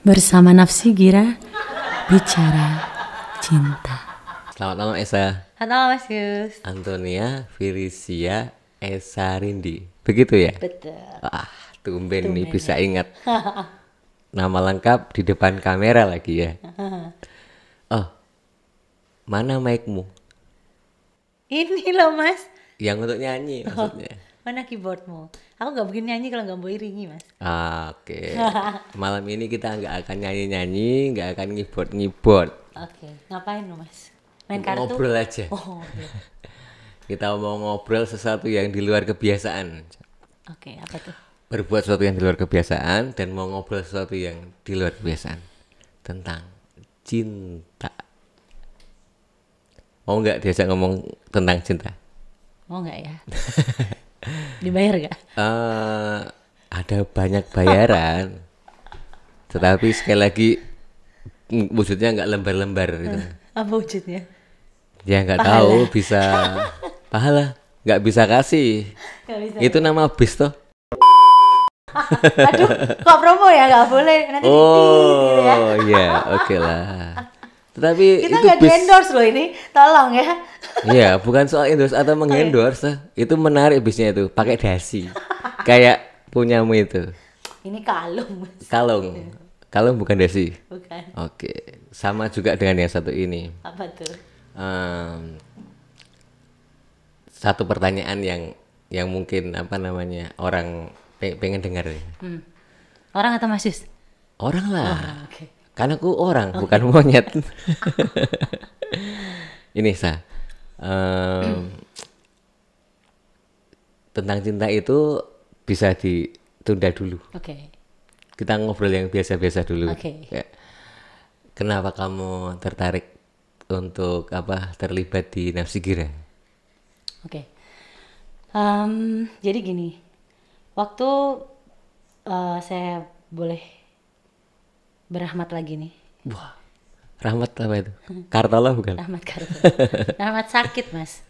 Bersama Nafsi Gira, bicara cinta. Selamat malam Esa. Halo Mas Yus. Antonia Felicia Esa Rindi. Begitu ya? Betul. Wah, tumben nih bisa ingat. Nama lengkap di depan kamera lagi ya. Oh, mana mic-mu? Ini loh Mas. Yang untuk nyanyi maksudnya. Mana keyboardmu? Aku gak mungkin nyanyi kalau gak mau iringi Mas. Oke. Malam ini kita nggak akan nyanyi-nyanyi, nggak akan ngibot-ngibot. Oke, ngapain lo Mas? Main kartu? Ngobrol aja. Oh, okay. Kita mau ngobrol sesuatu yang di luar kebiasaan. Oke, apa tuh? Berbuat sesuatu yang di luar kebiasaan dan mau ngobrol sesuatu yang di luar kebiasaan tentang cinta. Mau nggak diajak ngomong tentang cinta? Mau nggak ya? Dibayar gak? Ada banyak bayaran, tetapi sekali lagi wujudnya nggak lembar-lembar gitu. Apa wujudnya? Ya nggak Pahala. tahu, bisa pahala, nggak bisa kasih. Gak bisa. Itu nama bis toh. Aduh, kok promo ya? Gak boleh. Nanti gitu ya. Oh iya, oke lah. Tetapi Kita itu gak di-endorse loh ini. Tolong ya. Iya, bukan soal endorse atau mengendorse. Itu menarik bisnya itu, pakai dasi. Kayak punyamu itu. Ini kalung Mas. Kalung. Kalung bukan dasi. Bukan. Oke, sama juga dengan yang satu ini. Apa tuh? Satu pertanyaan yang mungkin apa namanya orang pengen dengar ya. Orang atau Mas Yus? Orang lah. Oke. Karena aku orang, bukan monyet. Ini tentang cinta itu bisa ditunda dulu. Oke. Kita ngobrol yang biasa-biasa dulu. Oke. Kayak, kenapa kamu tertarik untuk terlibat di Nafsi Gira? Oke. Jadi gini, waktu saya boleh berahmat lagi nih. Wah, rahmat apa itu? Kartola bukan? Rahmat kartu. Rahmat sakit Mas.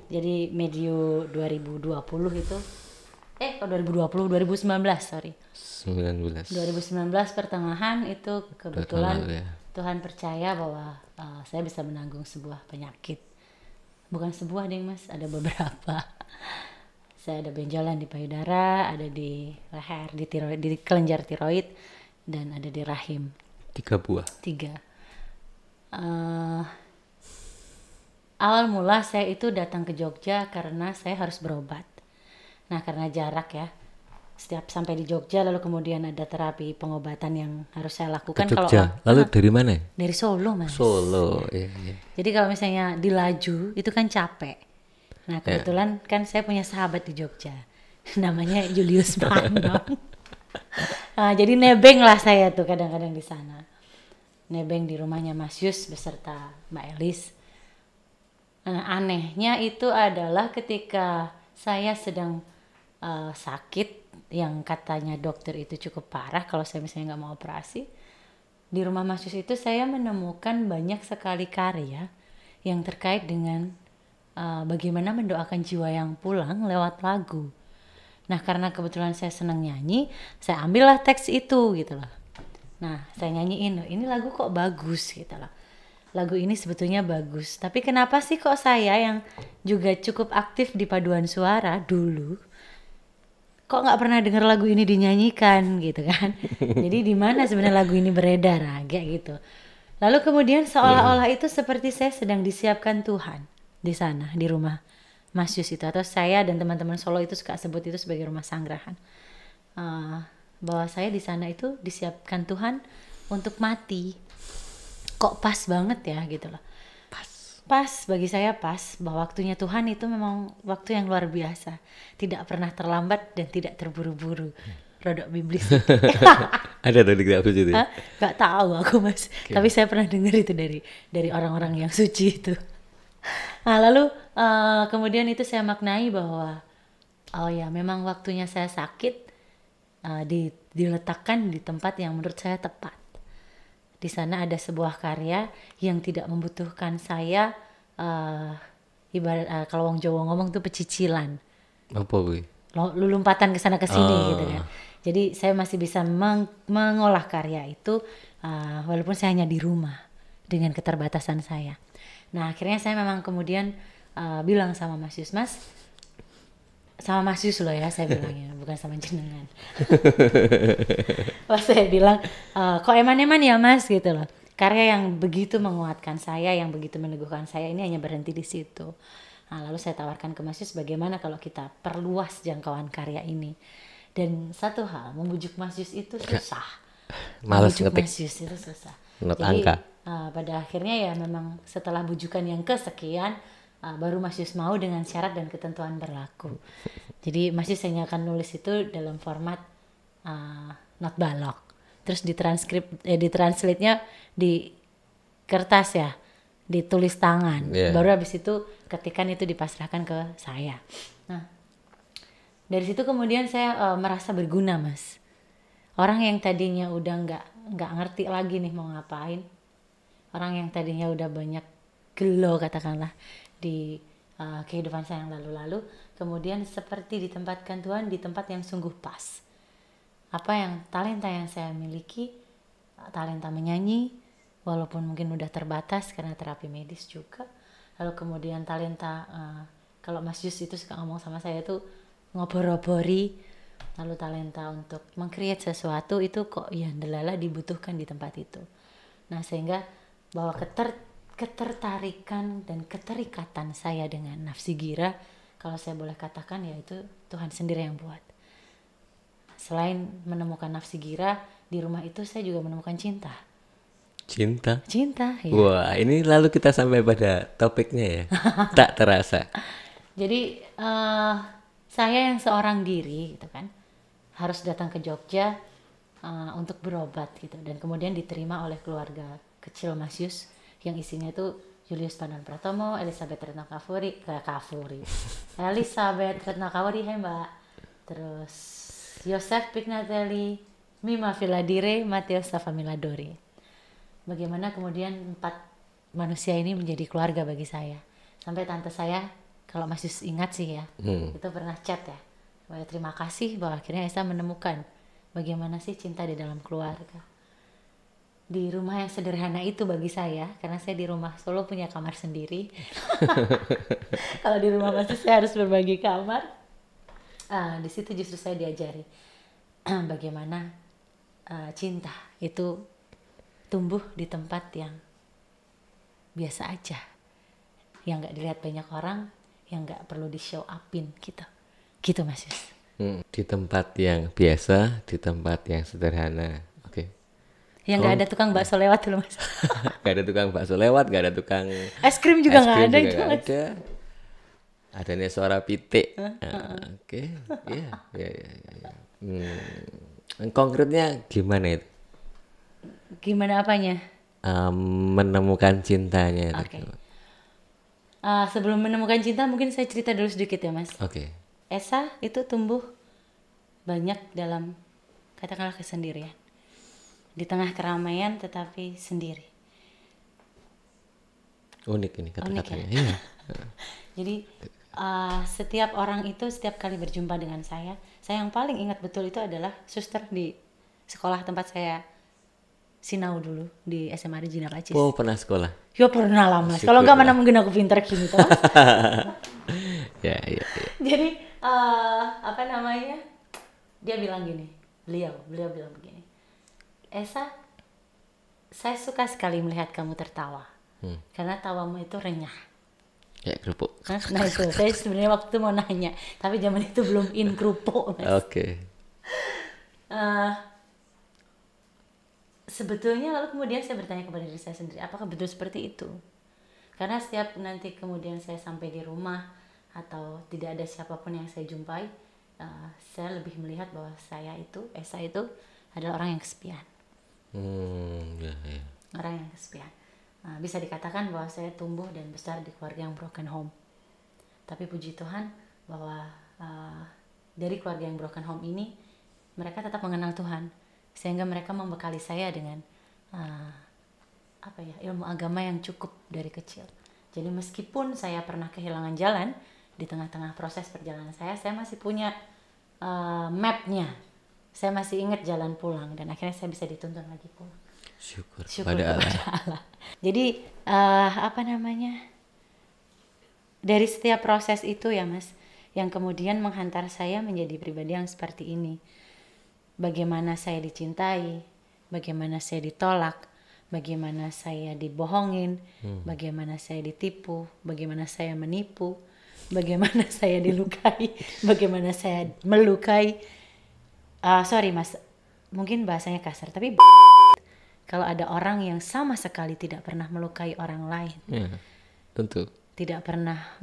Jadi medio 2020 itu. Kok 2020? 2019 sorry. 19. 2019 pertengahan itu kebetulan Tahun lalu ya. Tuhan percaya bahwa saya bisa menanggung sebuah penyakit. Bukan sebuah deh Mas, ada beberapa. Saya ada benjolan di payudara, ada di leher, di tiroid, di kelenjar tiroid, dan ada di rahim. 3 buah. 3. Awal mula saya itu datang ke Jogja karena saya harus berobat. Nah karena jarak ya, setiap sampai di Jogja lalu kemudian ada terapi pengobatan yang harus saya lakukan. Ke Jogja. Lalu dari mana? Dari Solo Mas. Solo. Iya, iya. Jadi kalau misalnya dilaju itu kan capek. Nah kebetulan kan saya punya sahabat di Jogja, namanya Julius Manong. Nah, jadi nebeng lah saya tuh kadang-kadang di sana. Nebeng di rumahnya Mas Yus beserta Mbak Elis. Nah, anehnya itu adalah ketika saya sedang sakit yang katanya dokter itu cukup parah kalau saya misalnya nggak mau operasi. Di rumah Mas Yus itu saya menemukan banyak sekali karya yang terkait dengan bagaimana mendoakan jiwa yang pulang lewat lagu. Nah karena kebetulan saya senang nyanyi, saya ambillah teks itu gitu loh. Nah saya nyanyiin, ini lagu kok bagus gitu loh. Lagu ini sebetulnya bagus, tapi kenapa sih kok saya yang juga cukup aktif di paduan suara dulu, kok nggak pernah dengar lagu ini dinyanyikan gitu kan? Jadi di mana sebenarnya lagu ini beredar, kayak gitu. Lalu kemudian seolah-olah itu seperti saya sedang disiapkan Tuhan di sana di rumah Mas Yus itu, atau saya dan teman-teman Solo itu suka sebut itu sebagai rumah sanggrahan. Bahwa saya di sana itu disiapkan Tuhan untuk mati. Kok pas banget ya gitu loh. Pas bagi saya pas bahwa waktunya Tuhan itu memang waktu yang luar biasa. Tidak pernah terlambat dan tidak terburu-buru. Rodok biblis. Ada tadi tidak suci itu? Gak tahu aku Mas. Okay. Tapi saya pernah dengar itu dari orang-orang yang suci itu. Nah lalu kemudian itu saya maknai bahwa oh ya memang waktunya saya sakit diletakkan di tempat yang menurut saya tepat. Di sana ada sebuah karya yang tidak membutuhkan saya ibarat kalau wong Jawa ngomong tuh pecicilan. Apa gue? Lu lompatan ke sana ke sini gitu kan. Jadi saya masih bisa mengolah karya itu walaupun saya hanya di rumah dengan keterbatasan saya. Nah akhirnya saya memang kemudian bilang sama Mas Yus, Mas, sama Mas Yus loh ya saya bilangnya, bukan sama jenengan. Pas saya bilang, kok eman-eman ya Mas gitu loh. Karya yang begitu menguatkan saya, yang begitu meneguhkan saya ini hanya berhenti di situ. Nah, lalu saya tawarkan ke Mas Yus bagaimana kalau kita perluas jangkauan karya ini. Dan satu hal, membujuk Mas Yus itu susah. Males Membujuk ngetik Mas Yus itu susah. not Jadi angka. pada akhirnya ya memang setelah bujukan yang kesekian, baru Mas Yus mau dengan syarat dan ketentuan berlaku. Jadi Mas Yus hanya akan nulis itu dalam format not balok. Terus ditranslate-nya di kertas ya, ditulis tangan. Yeah. Baru habis itu ketikan itu dipasrahkan ke saya. Nah, dari situ kemudian saya merasa berguna, Mas. Orang yang tadinya udah nggak ngerti lagi nih mau ngapain, orang yang tadinya udah banyak gelo katakanlah di kehidupan saya yang lalu-lalu, kemudian seperti ditempatkan Tuhan di tempat yang sungguh pas. Apa yang talenta yang saya miliki, talenta menyanyi, walaupun mungkin udah terbatas karena terapi medis juga. Lalu kemudian talenta, kalau Mas Yus itu suka ngomong sama saya tuh ngobor-obori. Lalu talenta untuk meng-create sesuatu itu kok ya ndelala dibutuhkan di tempat itu. Nah sehingga bahwa ketertarikan dan keterikatan saya dengan nafsi gira, kalau saya boleh katakan ya itu Tuhan sendiri yang buat. Selain menemukan nafsi gira, di rumah itu saya juga menemukan cinta. Cinta ya. Wah, ini lalu kita sampai pada topiknya ya. Tak terasa. Jadi saya yang seorang diri gitu kan, harus datang ke Jogja untuk berobat gitu, dan kemudian diterima oleh keluarga kecil Mas Yus yang isinya itu Julius Pandan Pratomo, Elizabeth Retno Kavuri, Elizabeth Retno Kavuri, hai Mbak, terus Yosef Pignatelli, Mima Filadire, Matteo Stavamiladori. Bagaimana kemudian 4 manusia ini menjadi keluarga bagi saya. Sampai tante saya, kalau Mas Yus ingat sih ya, itu pernah chat ya, terima kasih bahwa akhirnya Esa menemukan bagaimana sih cinta di dalam keluarga. Di rumah yang sederhana itu bagi saya, karena saya di rumah Solo punya kamar sendiri. Kalau di rumah Mas Yus saya harus berbagi kamar. Di situ justru saya diajari bagaimana cinta itu tumbuh di tempat yang biasa aja, yang nggak dilihat banyak orang, yang nggak perlu di show upin gitu Mas Yus. Di tempat yang biasa, di tempat yang sederhana. Oke. Yang nggak ada tukang bakso lewat dulu Mas. Gak ada tukang bakso lewat, gak ada tukang Es krim juga nggak ada itu Mas. ada. Adanya suara pitik. Oke. Iya. Konkretnya gimana itu? Gimana apanya? Menemukan cintanya. Oke. Sebelum menemukan cinta mungkin saya cerita dulu sedikit ya Mas. Oke. Esa itu tumbuh banyak dalam katakanlah kesendirian, di tengah keramaian tetapi sendiri. Unik ini kata-katanya. Ya? Iya. Jadi setiap orang itu setiap kali berjumpa dengan saya yang paling ingat betul itu adalah suster di sekolah tempat saya sinau dulu di SMA Regina Pacis. Oh, pernah sekolah? Ya pernah lah Mas. Kalau nggak mana mungkin aku pintar gini toh. Ya. Jadi apa namanya? Dia bilang gini, beliau bilang begini. Esa, saya suka sekali melihat kamu tertawa. Karena tawamu itu renyah. Ya, kerupuk. Nah itu, saya sebenarnya waktu itu mau nanya, tapi zaman itu belum in kerupuk Mas. Oke. Sebetulnya lalu kemudian saya bertanya kepada diri saya sendiri, apakah betul seperti itu? Karena setiap nanti kemudian saya sampai di rumah atau tidak ada siapapun yang saya jumpai, saya lebih melihat bahwa Esa itu adalah orang yang kesepian. Ya. Orang yang kesepian. Bisa dikatakan bahwa saya tumbuh dan besar di keluarga yang broken home. Tapi puji Tuhan bahwa dari keluarga yang broken home ini mereka tetap mengenal Tuhan, sehingga mereka membekali saya dengan ilmu agama yang cukup dari kecil. Jadi meskipun saya pernah kehilangan jalan di tengah-tengah proses perjalanan saya masih punya mapnya Saya masih ingat jalan pulang dan akhirnya saya bisa dituntun lagi pulang. Syukur Syukur pada Allah. kepada Allah. Jadi dari setiap proses itu ya Mas, yang kemudian menghantar saya menjadi pribadi yang seperti ini. Bagaimana saya dicintai, bagaimana saya ditolak, bagaimana saya dibohongin, bagaimana saya ditipu, bagaimana saya menipu, bagaimana saya dilukai, bagaimana saya melukai. Sorry Mas, mungkin bahasanya kasar, tapi kalau ada orang yang sama sekali tidak pernah melukai orang lain, Ya, tentu. tidak pernah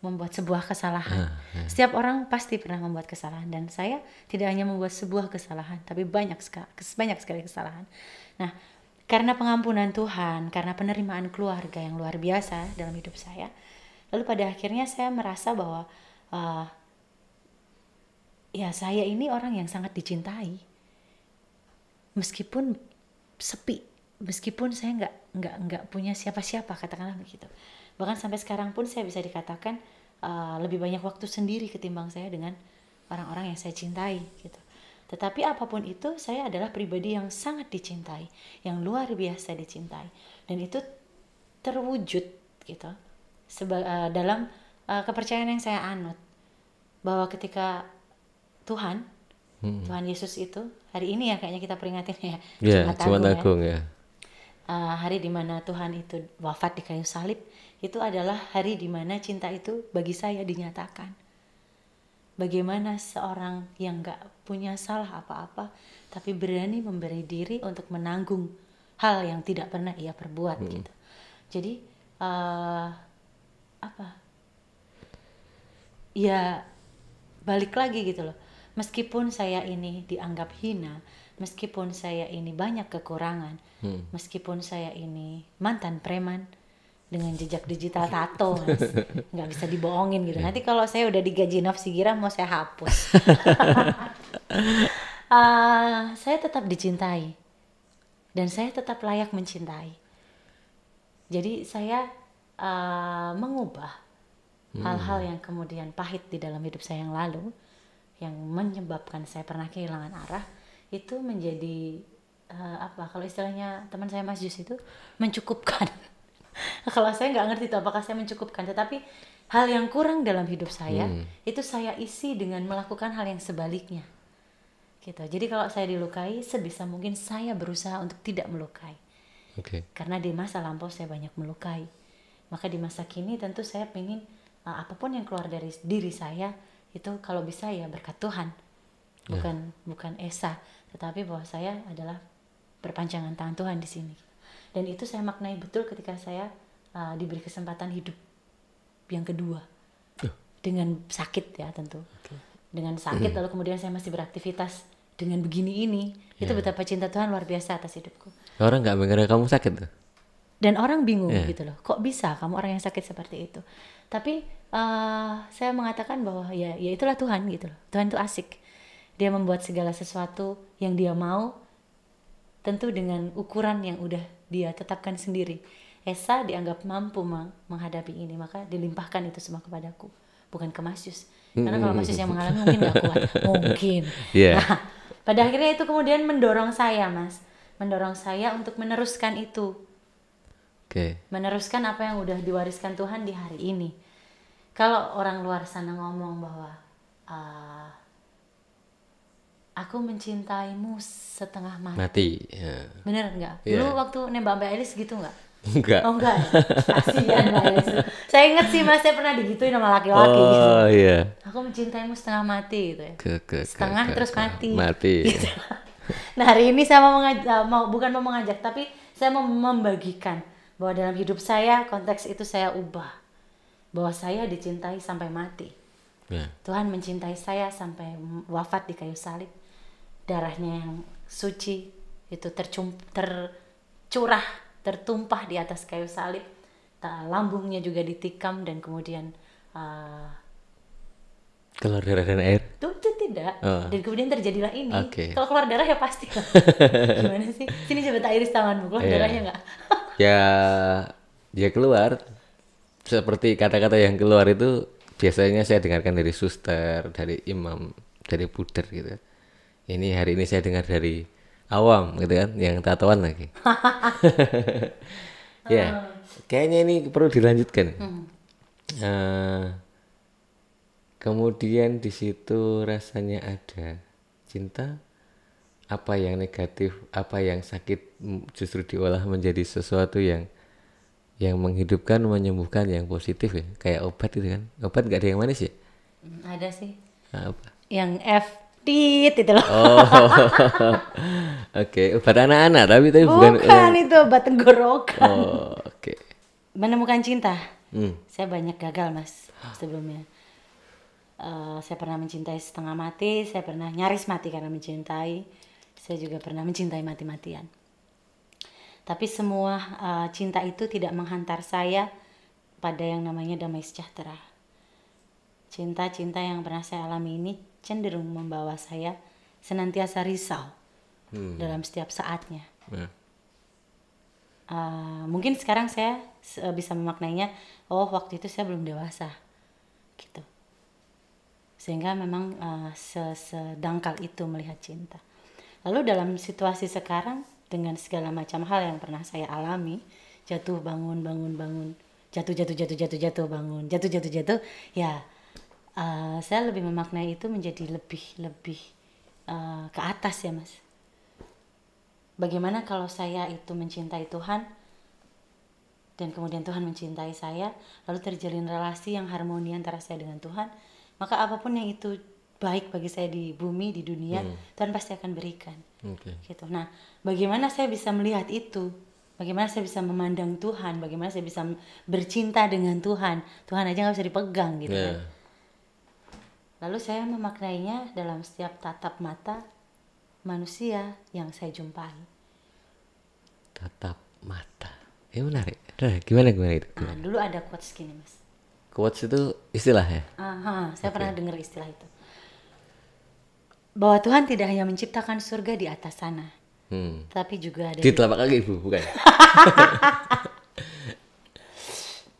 membuat sebuah kesalahan. Setiap orang pasti pernah membuat kesalahan dan saya tidak hanya membuat sebuah kesalahan, tapi banyak sekali kesalahan. Nah, karena pengampunan Tuhan, karena penerimaan keluarga yang luar biasa dalam hidup saya, lalu pada akhirnya saya merasa bahwa ya saya ini orang yang sangat dicintai, meskipun sepi, meskipun saya nggak punya siapa-siapa, katakanlah begitu. Bahkan sampai sekarang pun saya bisa dikatakan lebih banyak waktu sendiri ketimbang saya dengan orang-orang yang saya cintai gitu. Tetapi apapun itu, saya adalah pribadi yang sangat dicintai, yang luar biasa dicintai, dan itu terwujud gitu dalam kepercayaan yang saya anut, bahwa ketika Tuhan Yesus itu hari ini ya kayaknya kita peringatin ya, Jumat Agung ya. Hari dimana Tuhan itu wafat di kayu salib, itu adalah hari dimana cinta itu bagi saya dinyatakan. Bagaimana seorang yang gak punya salah apa-apa, tapi berani memberi diri untuk menanggung hal yang tidak pernah ia perbuat gitu. Jadi ya balik lagi gitu loh. Meskipun saya ini dianggap hina, meskipun saya ini banyak kekurangan, meskipun saya ini mantan preman dengan jejak digital tato, Mas, nggak bisa dibohongin gitu. Nanti kalau saya udah digaji nafsi gira mau saya hapus. Saya tetap dicintai dan saya tetap layak mencintai. Jadi saya mengubah hal-hal yang kemudian pahit di dalam hidup saya yang lalu, yang menyebabkan saya pernah kehilangan arah, itu menjadi kalau istilahnya teman saya Mas Jus itu mencukupkan. Kalau saya nggak ngerti itu apakah saya mencukupkan, tetapi hal yang kurang dalam hidup saya itu saya isi dengan melakukan hal yang sebaliknya gitu. Jadi kalau saya dilukai, sebisa mungkin saya berusaha untuk tidak melukai. Karena di masa lampau saya banyak melukai, maka di masa kini tentu saya pengen apapun yang keluar dari diri saya itu kalau bisa ya berkat Tuhan, bukan Esa, tetapi bahwa saya adalah perpanjangan tangan Tuhan di sini. Dan itu saya maknai betul ketika saya diberi kesempatan hidup yang kedua dengan sakit ya tentu, dengan sakit lalu kemudian saya masih beraktivitas dengan begini ini, itu betapa cinta Tuhan luar biasa atas hidupku. Orang nggak mengira kamu sakit tuh. Dan orang bingung gitu loh, kok bisa kamu orang yang sakit seperti itu? Tapi saya mengatakan bahwa ya itulah Tuhan gitu loh. Tuhan itu asik. Dia membuat segala sesuatu yang dia mau, tentu dengan ukuran yang udah dia tetapkan sendiri. Esa dianggap mampu menghadapi ini, maka dilimpahkan itu semua kepadaku, bukan ke Mas Yus. Karena kalau Mas Yus yang mengalami mungkin gak kuat, mungkin. Nah, pada akhirnya itu kemudian mendorong saya Mas, mendorong saya untuk meneruskan itu. Meneruskan apa yang udah diwariskan Tuhan di hari ini. Kalau orang luar sana ngomong bahwa aku mencintaimu setengah mati. Bener nggak? Dulu waktu nembak Mbak Elis gitu nggak? Enggak. Oh enggak ya? Kasihan Mbak Elis. Saya ingat sih Mas, saya pernah digituin sama laki-laki gitu. Aku mencintaimu setengah mati gitu ya. Setengah terus mati. Gitu. Nah hari ini saya bukan mau mengajak, tapi saya mau membagikan bahwa dalam hidup saya konteks itu saya ubah, bahwa saya dicintai sampai mati. Tuhan mencintai saya sampai wafat di kayu salib, darahnya yang suci itu tercurah, tertumpah di atas kayu salib, lambungnya juga ditikam dan kemudian keluar darah dan air? Itu tidak. Dan kemudian terjadilah ini. Kalau keluar darah ya pasti. Gimana sih? Sini coba tak iris tanganmu, keluar darahnya nggak? Ya keluar. Seperti kata-kata yang keluar itu biasanya saya dengarkan dari suster, dari imam, dari pudar gitu. Ini hari ini saya dengar dari awam gitu kan, yang tatoan lagi. Ya, kayaknya ini perlu dilanjutkan. Eh, kemudian di situ rasanya ada cinta, apa yang negatif, apa yang sakit justru diolah menjadi sesuatu yang menghidupkan, menyembuhkan, yang positif ya, kayak obat itu kan. Obat nggak ada yang manis ya? Ada sih. Apa? Yang tit itu loh. Oh, oke. Obat anak-anak tapi bukan. Bukan itu obat tenggorokan. Oh, oke. Menemukan cinta. Hmm. Saya banyak gagal mas sebelumnya. Saya pernah mencintai setengah mati, saya pernah nyaris mati karena mencintai, saya juga pernah mencintai mati-matian. Tapi semua cinta itu tidak menghantar saya pada yang namanya damai sejahtera. Cinta-cinta yang pernah saya alami ini cenderung membawa saya senantiasa risau dalam setiap saatnya. Mungkin sekarang saya bisa memaknainya, oh waktu itu saya belum dewasa gitu, sehingga memang sedangkal itu melihat cinta. Lalu dalam situasi sekarang dengan segala macam hal yang pernah saya alami, jatuh bangun jatuh bangun jatuh ya, saya lebih memaknai itu menjadi lebih ke atas ya mas. Bagaimana kalau saya itu mencintai Tuhan dan kemudian Tuhan mencintai saya, lalu terjalin relasi yang harmoni antara saya dengan Tuhan, maka apapun yang itu baik bagi saya di bumi, di dunia, Tuhan pasti akan berikan. Gitu. Nah, bagaimana saya bisa melihat itu? Bagaimana saya bisa memandang Tuhan? Bagaimana saya bisa bercinta dengan Tuhan? Tuhan aja nggak bisa dipegang gitu kan. Lalu saya memaknainya dalam setiap tatap mata manusia yang saya jumpai. Tatap mata. Menarik. Gimana itu? Nah, dulu ada quotes gini mas. Quotes itu istilah ya? Saya pernah dengar istilah itu. Bahwa Tuhan tidak hanya menciptakan surga di atas sana, tapi juga ada di telapak kaki ibu, bukan?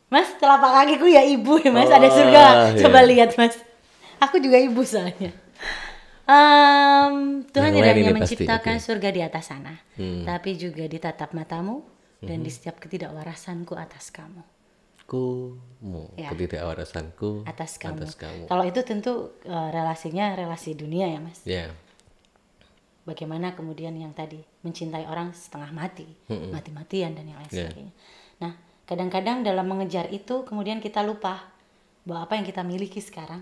Mas, telapak kakiku ya ibu ya mas, ada surga. Coba lihat mas, aku juga ibu soalnya. Tuhan tidak hanya menciptakan surga di atas sana, tapi juga di tatap matamu dan di setiap ketidakwarasanku atas kamu. Ketidakwarasanku atas kamu. Kalau itu tentu relasinya relasi dunia ya mas. Bagaimana kemudian yang tadi mencintai orang setengah mati, mati-matian dan yang lain sebagainya. Nah, kadang-kadang dalam mengejar itu kemudian kita lupa bahwa apa yang kita miliki sekarang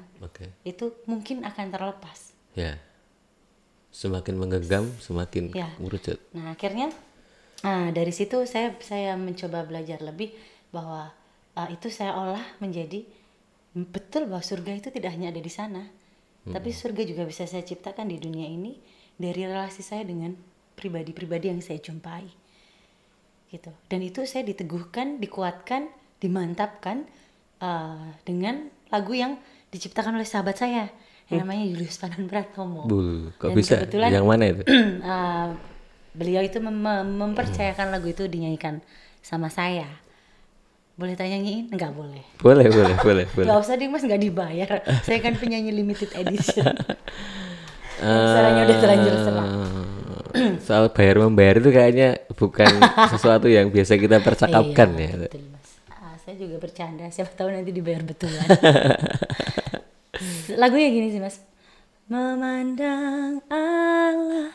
itu mungkin akan terlepas. Semakin menggenggam, semakin merucut. Nah, akhirnya dari situ saya mencoba belajar lebih bahwa itu saya olah menjadi betul bahwa surga itu tidak hanya ada di sana, tapi surga juga bisa saya ciptakan di dunia ini dari relasi saya dengan pribadi-pribadi yang saya jumpai, gitu. Dan itu saya diteguhkan, dikuatkan, dimantapkan dengan lagu yang diciptakan oleh sahabat saya yang namanya Julius Panan Pratomo. Kok dan bisa? Yang mana itu? Beliau itu mempercayakan lagu itu dinyanyikan sama saya. Boleh tanya nyanyiin? Enggak boleh. Boleh. Enggak usah deh mas, enggak dibayar. Saya kan penyanyi limited edition. Suaranya udah terlanjur serak. Soal bayar membayar itu kayaknya bukan sesuatu yang biasa kita percakapkan ya. Betul mas. Saya juga bercanda. Siapa tahu nanti dibayar betulan. Lagunya gini sih mas. Memandang Allah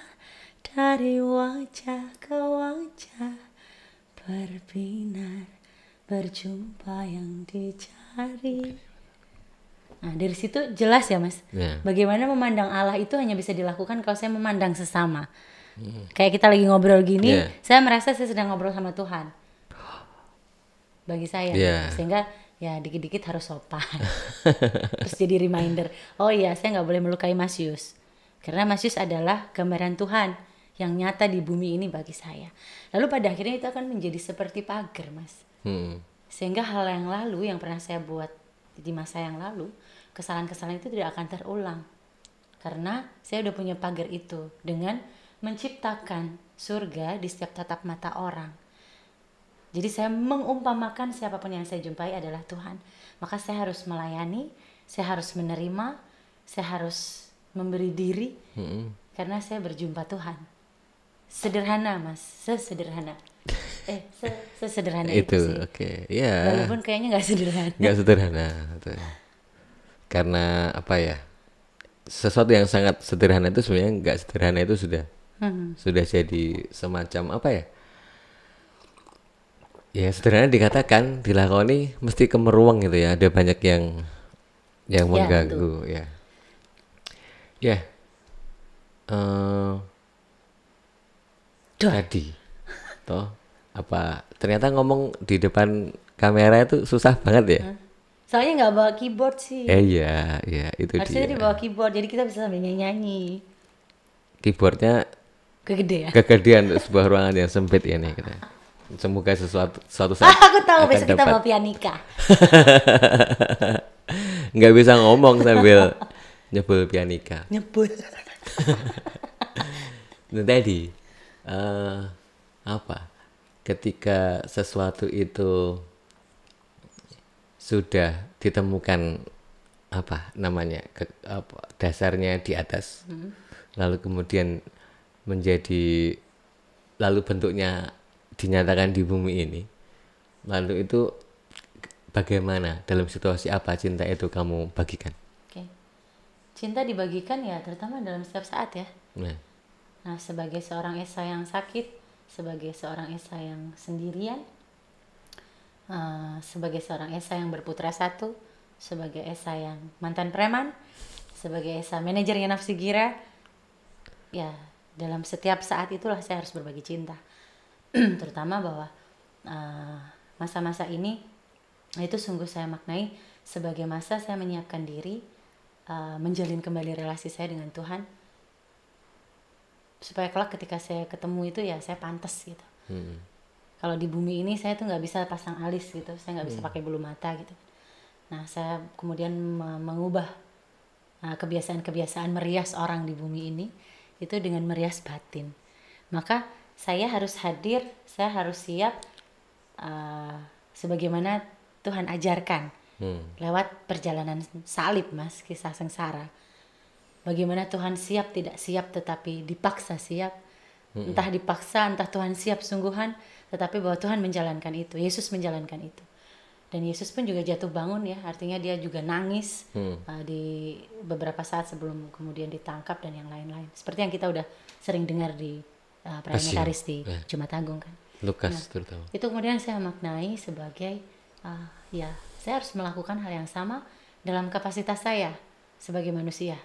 dari wajah ke wajah, berbinar, berjumpa yang dicari. Nah dari situ jelas ya mas, bagaimana memandang Allah itu hanya bisa dilakukan kalau saya memandang sesama. Kayak kita lagi ngobrol gini, saya merasa saya sedang ngobrol sama Tuhan. Bagi saya, sehingga ya dikit-dikit harus sopan. Terus jadi reminder, oh iya saya nggak boleh melukai Mas Yus, karena Mas Yus adalah gambaran Tuhan yang nyata di bumi ini bagi saya. Lalu pada akhirnya itu akan menjadi seperti pagar mas. Sehingga hal yang lalu yang pernah saya buat di masa yang lalu, kesalahan-kesalahan itu tidak akan terulang, karena saya udah punya pagar itu dengan menciptakan surga di setiap tatap mata orang. Jadi saya mengumpamakan siapapun yang saya jumpai adalah Tuhan. Maka saya harus melayani, saya harus menerima, saya harus memberi diri karena saya berjumpa Tuhan. Sederhana Mas, sesederhana. Sesederhana itu sih. Oke. Ya. Walaupun kayaknya nggak sederhana. Nggak sederhana. Betul. Karena apa ya? Sesuatu yang sangat sederhana itu sebenarnya nggak sederhana itu sudah jadi semacam apa ya? Ya sederhana dikatakan, dilakoni mesti kemeruang gitu ya. Ada banyak yang mengganggu ya. Ya. Tadi toh apa ternyata ngomong di depan kamera itu susah banget ya. Soalnya nggak bawa keyboard sih. Iya itu harusnya dia. dibawa keyboard jadi kita bisa sambil nyanyi. Keyboardnya kegedean untuk sebuah ruangan yang sempit ya nih kita. Semoga suatu saat Aku tahu akan besok kita dapat. bawa pianika. Nggak bisa ngomong sambil nyebul pianika. Nyebul. Nah, tadi apa? Ketika sesuatu itu sudah ditemukan apa namanya dasarnya di atas, lalu kemudian lalu bentuknya dinyatakan di bumi ini, lalu itu bagaimana, dalam situasi apa cinta itu kamu bagikan? Oke. Cinta dibagikan ya terutama dalam setiap saat ya. Nah, sebagai seorang Esa yang sakit, sebagai seorang Esa yang sendirian, sebagai seorang Esa yang berputra satu, sebagai Esa yang mantan preman, sebagai Esa manajernya nafsu gira, ya dalam setiap saat itulah saya harus berbagi cinta. Terutama bahwa masa-masa ini itu sungguh saya maknai sebagai masa saya menyiapkan diri menjalin kembali relasi saya dengan Tuhan, supaya kelak ketika saya ketemu itu ya saya pantas gitu. Kalau di bumi ini saya tuh nggak bisa pasang alis gitu, saya nggak bisa pakai bulu mata gitu. Nah saya kemudian mengubah kebiasaan-kebiasaan merias orang di bumi ini itu dengan merias batin. Maka saya harus hadir, saya harus siap sebagaimana Tuhan ajarkan lewat perjalanan salib Mas, kisah sengsara. Bagaimana Tuhan siap tidak siap tetapi dipaksa siap. Entah dipaksa, entah Tuhan siap sungguhan, tetapi bahwa Tuhan menjalankan itu, Yesus menjalankan itu. Dan Yesus pun juga jatuh bangun ya, artinya dia juga nangis di beberapa saat sebelum kemudian ditangkap dan yang lain-lain. Seperti yang kita udah sering dengar di perayaan Ekaristi Jumat Agung kan. Lukas terutama. Itu kemudian saya maknai sebagai ya saya harus melakukan hal yang sama dalam kapasitas saya sebagai manusia.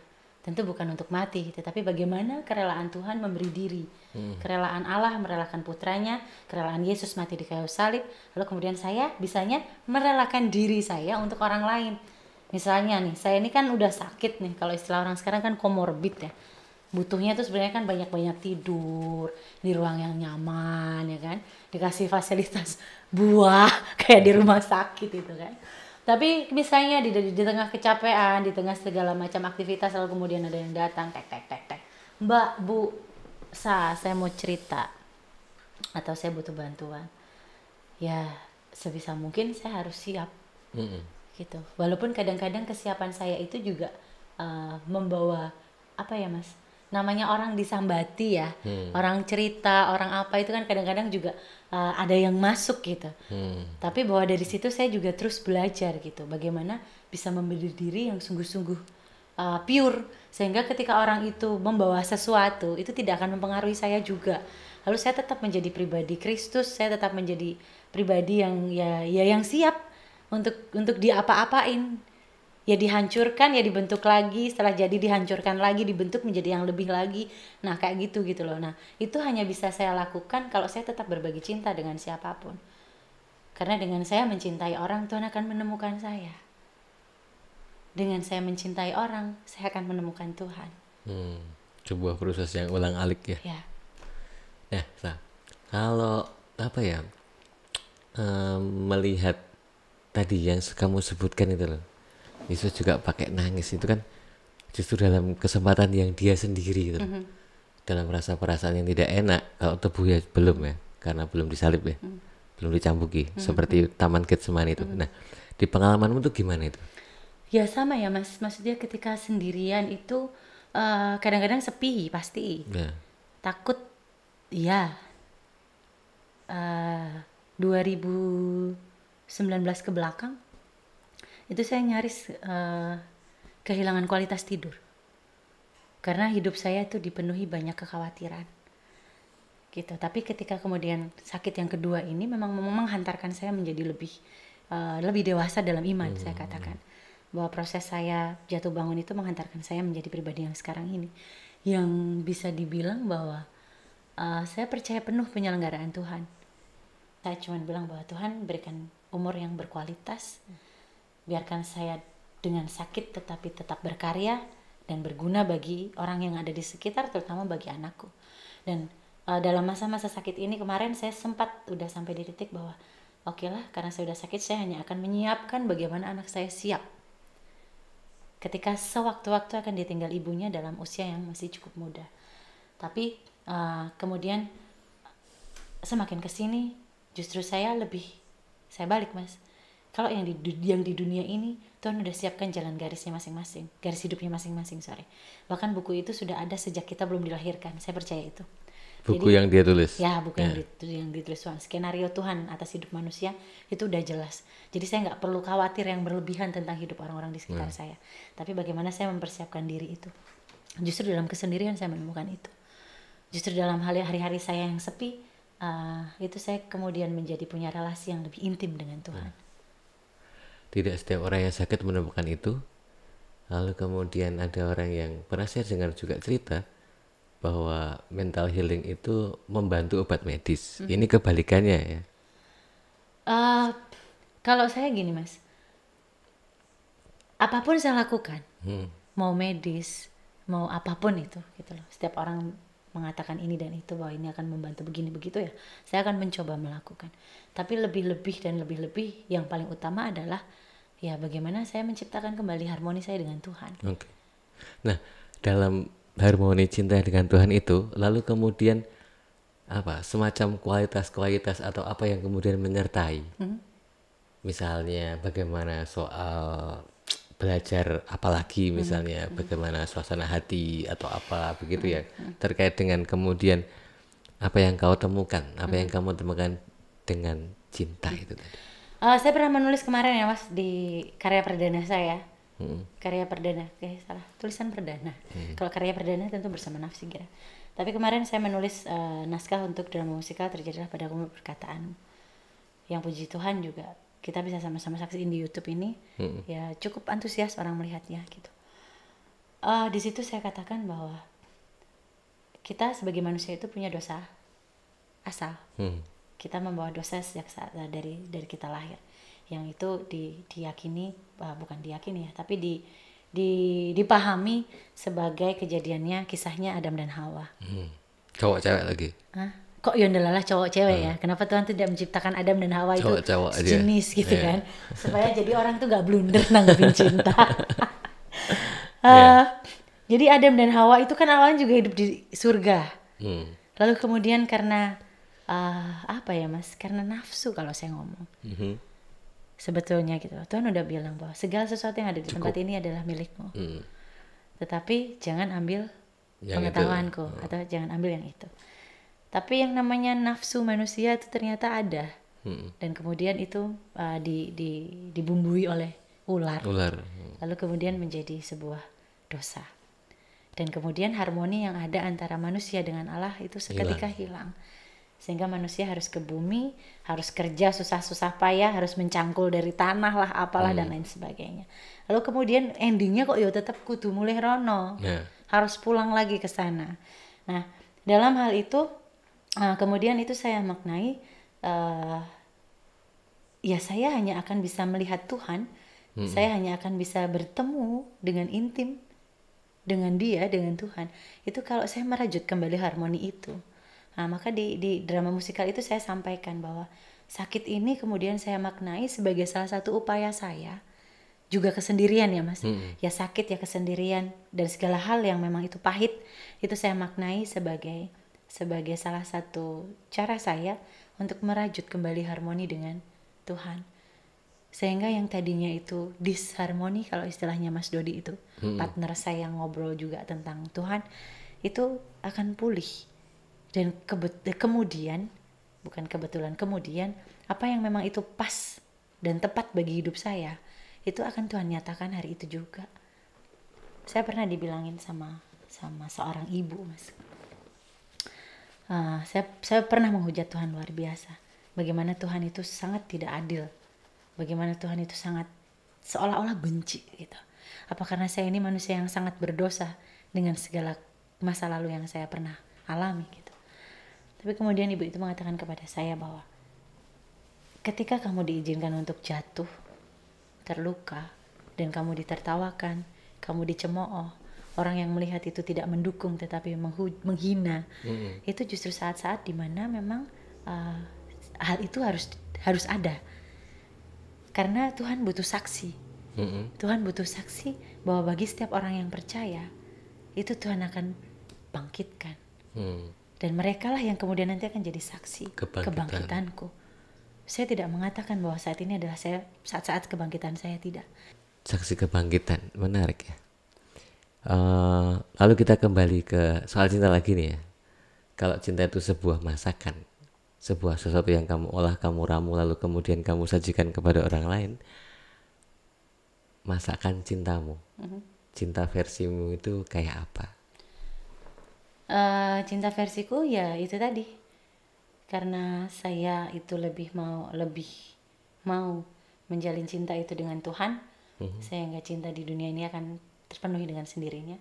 Tentu bukan untuk mati, tetapi bagaimana kerelaan Tuhan memberi diri. Kerelaan Allah merelakan putranya, kerelaan Yesus mati di kayu salib, lalu kemudian saya bisanya merelakan diri saya untuk orang lain. Misalnya nih, saya ini kan udah sakit nih, kalau istilah orang sekarang kan komorbid ya. Butuhnya tuh sebenarnya kan banyak-banyak tidur, di ruang yang nyaman ya kan, dikasih fasilitas buah kayak di rumah sakit itu kan. Tapi misalnya di tengah kecapean, di tengah segala macam aktivitas, lalu kemudian ada yang datang, tek, Mbak, Bu, saya mau cerita, atau saya butuh bantuan. Ya, sebisa mungkin saya harus siap, gitu. Walaupun kadang-kadang kesiapan saya itu juga membawa, apa ya Mas, namanya orang disambati ya, orang cerita, orang apa itu kan kadang-kadang juga ada yang masuk gitu. Tapi bahwa dari situ saya juga terus belajar gitu, bagaimana bisa memberi diri yang sungguh-sungguh pure, sehingga ketika orang itu membawa sesuatu itu tidak akan mempengaruhi saya juga. Lalu saya tetap menjadi pribadi Kristus, saya tetap menjadi pribadi yang yang siap untuk diapa-apain. Ya dihancurkan, ya dibentuk lagi, setelah jadi dihancurkan lagi, dibentuk menjadi yang lebih lagi. Nah kayak gitu loh. Nah itu hanya bisa saya lakukan kalau saya tetap berbagi cinta dengan siapapun. Karena dengan saya mencintai orang, Tuhan akan menemukan saya. Dengan saya mencintai orang, saya akan menemukan Tuhan. Sebuah proses yang ulang-alik ya. Ya. Kalau apa ya, melihat tadi yang kamu sebutkan itu loh, Yesus juga pakai nangis itu kan justru dalam kesempatan yang dia sendiri gitu. Dalam rasa perasaan yang tidak enak. Kalau tubuh ya belum ya, karena belum disalib ya, belum dicambuki seperti Taman Getsemani itu. Nah di pengalamanmu tuh gimana itu? Ya sama ya Mas, maksudnya ketika sendirian itu Kadang-kadang sepi pasti, Ya. takut iya. 2019 ke belakang itu saya nyaris kehilangan kualitas tidur karena hidup saya tuh dipenuhi banyak kekhawatiran gitu. Tapi ketika kemudian sakit yang kedua ini memang menghantarkan saya menjadi lebih dewasa dalam iman. Saya katakan bahwa proses saya jatuh bangun itu menghantarkan saya menjadi pribadi yang sekarang ini, yang bisa dibilang bahwa saya percaya penuh penyelenggaraan Tuhan. Saya cuma bilang bahwa Tuhan berikan umur yang berkualitas, biarkan saya dengan sakit tetapi tetap berkarya dan berguna bagi orang yang ada di sekitar, terutama bagi anakku. Dan dalam masa-masa sakit ini kemarin saya sempat udah sampai di titik bahwa oke lah, karena saya udah sakit, saya hanya akan menyiapkan bagaimana anak saya siap ketika sewaktu-waktu akan ditinggal ibunya dalam usia yang masih cukup muda. Tapi kemudian semakin kesini justru saya balik, Mas. Kalau yang di dunia ini Tuhan udah siapkan jalan garisnya masing-masing, garis hidupnya masing-masing, bahkan buku itu sudah ada sejak kita belum dilahirkan. Saya percaya itu. Buku yang dia tulis. Ya, buku yang ditulis Tuhan, skenario Tuhan atas hidup manusia itu udah jelas. Jadi saya nggak perlu khawatir yang berlebihan tentang hidup orang-orang di sekitar saya. Tapi bagaimana saya mempersiapkan diri itu. Justru dalam kesendirian saya menemukan itu. Justru dalam hari-hari saya yang sepi, itu saya kemudian menjadi punya relasi yang lebih intim dengan Tuhan. Tidak setiap orang yang sakit menemukan itu. Lalu kemudian ada orang yang pernah saya dengar juga cerita bahwa mental healing itu membantu obat medis. Ini kebalikannya ya. Kalau saya gini, Mas, apapun saya lakukan, mau medis, mau apapun itu, gitu loh. Setiap orang mengatakan ini dan itu, bahwa ini akan membantu begini begitu ya, saya akan mencoba melakukan. Tapi lebih-lebih yang paling utama adalah ya bagaimana saya menciptakan kembali harmoni saya dengan Tuhan. Oke. Nah, dalam harmoni cinta dengan Tuhan itu, lalu kemudian apa semacam kualitas-kualitas atau apa yang kemudian menyertai? Misalnya bagaimana soal belajar, apalagi misalnya bagaimana suasana hati atau apa begitu ya, terkait dengan kemudian apa yang kau temukan, apa yang kamu temukan dengan cinta itu tadi. Saya pernah menulis kemarin ya, Mas, di karya perdana saya. Karya perdana, salah, tulisan perdana. Kalau karya perdana tentu bersama Nafsi Gira. Tapi kemarin saya menulis naskah untuk drama musikal Terjadilah Padaku Perkataan. Yang puji Tuhan juga kita bisa sama-sama saksiin di YouTube ini. Ya cukup antusias orang melihatnya gitu. Di situ saya katakan bahwa kita sebagai manusia itu punya dosa asal. Kita membawa dosa sejak dari kita lahir, yang itu diyakini, bukan diyakini ya, tapi dipahami sebagai kejadiannya, kisahnya Adam dan Hawa. Cowok cewek lagi. Kok yondelalah cowok cewek ya? Kenapa Tuhan tidak menciptakan Adam dan Hawa itu sejenis gitu kan? Supaya jadi orang tuh gak blunder nanggepin cinta. Jadi Adam dan Hawa itu kan awalnya juga hidup di surga. Lalu kemudian karena apa ya, Mas? Karena nafsu kalau saya ngomong. Sebetulnya gitu. Tuhan udah bilang bahwa segala sesuatu yang ada di tempat ini adalah milikmu. Tetapi jangan ambil yang pengetahuanku atau jangan ambil yang itu. Tapi yang namanya nafsu manusia itu ternyata ada. Dan kemudian itu dibumbui oleh ular. Lalu kemudian menjadi sebuah dosa. Dan kemudian harmoni yang ada antara manusia dengan Allah itu seketika hilang. Sehingga manusia harus ke bumi, harus kerja susah-susah payah, harus mencangkul dari tanah lah, apalah dan lain sebagainya. Lalu kemudian endingnya kok ya tetap kudu mulai rono, harus pulang lagi ke sana. Nah, dalam hal itu kemudian itu saya maknai, ya saya hanya akan bisa melihat Tuhan, saya hanya akan bisa bertemu dengan intim dengan Dia, dengan Tuhan. Itu kalau saya merajut kembali harmoni itu. Nah, maka di drama musikal itu saya sampaikan bahwa sakit ini kemudian saya maknai sebagai salah satu upaya saya, juga kesendirian ya, Mas. Ya sakit, ya kesendirian, dan segala hal yang memang itu pahit, itu saya maknai sebagai salah satu cara saya untuk merajut kembali harmoni dengan Tuhan. Sehingga yang tadinya itu disharmoni, kalau istilahnya Mas Dodi itu, partner saya ngobrol juga tentang Tuhan, itu akan pulih. Dan kemudian, bukan kebetulan, kemudian apa yang memang itu pas dan tepat bagi hidup saya, itu akan Tuhan nyatakan hari itu juga. Saya pernah dibilangin sama seorang ibu, Mas. Saya pernah menghujat Tuhan luar biasa. Bagaimana Tuhan itu sangat tidak adil. Bagaimana Tuhan itu sangat seolah-olah benci gitu. Apa karena saya ini manusia yang sangat berdosa dengan segala masa lalu yang saya pernah alami gitu. Tapi kemudian ibu itu mengatakan kepada saya bahwa ketika kamu diizinkan untuk jatuh, terluka, dan kamu ditertawakan, kamu dicemooh, orang yang melihat itu tidak mendukung tetapi menghina, itu justru saat-saat dimana memang hal itu harus ada. Karena Tuhan butuh saksi. Tuhan butuh saksi bahwa bagi setiap orang yang percaya, itu Tuhan akan bangkitkan. Dan mereka lah yang kemudian nanti akan jadi saksi kebangkitanku. Saya tidak mengatakan bahwa saat ini adalah saat-saat kebangkitan saya, tidak. Saksi kebangkitan, menarik ya. Lalu kita kembali ke soal cinta lagi nih ya. Kalau cinta itu sebuah masakan, sebuah sesuatu yang kamu olah, kamu ramu, lalu kemudian kamu sajikan kepada orang lain, masakan cintamu, cinta versimu itu kayak apa? Cinta versiku ya itu tadi, karena saya itu lebih mau menjalin cinta itu dengan Tuhan. Saya nggak cinta di dunia ini akan terpenuhi dengan sendirinya.